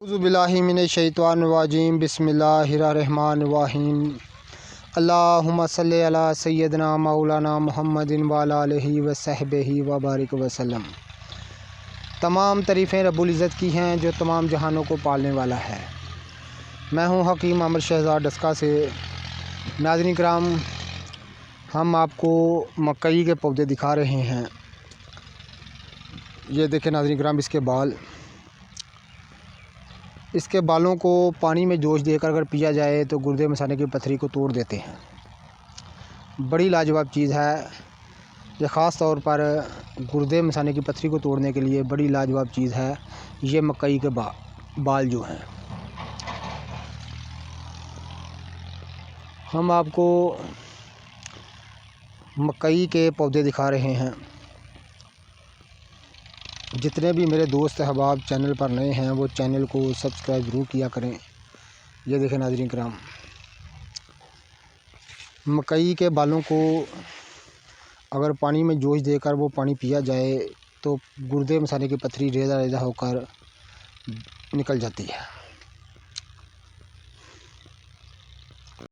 औज़ुबिल्लाहिमिनश्शैतानिर्रजीम बिस्मिल्लाहिर्रहमानिर्रहीम अल्लाहुम्मा सल्लि अला सय्यिदना मौलाना मुहम्मदिन व अला आलिहि व सहबिहि व बारिक वसल्लम। तमाम तारीफ़ें रब्बुल इज़्ज़त की हैं जो तमाम जहानों को पालने वाला है। मैं हूँ हकीम अमर शहज़ाद डस्का से। नाज़रीन किराम, हम आपको मकई के पौधे दिखा रहे हैं। ये देखें नाज़रीन किराम, इसके बालों को पानी में जोश देकर अगर पिया जाए तो गुर्दे मसाने की पथरी को तोड़ देते हैं। बड़ी लाजवाब चीज़ है ये, ख़ास तौर पर गुर्दे मसाने की पथरी को तोड़ने के लिए बड़ी लाजवाब चीज़ है ये मकई के बाल जो हैं। हम आपको मकई के पौधे दिखा रहे हैं। जितने भी मेरे दोस्त अहबाब चैनल पर नए हैं वो चैनल को सब्सक्राइब ज़रूर किया करें। ये देखें नाज़रीन किराम, मकई के बालों को अगर पानी में जोश देकर वो पानी पिया जाए तो गुर्दे मसाने की पथरी रेज़ा रेज़ा होकर निकल जाती है।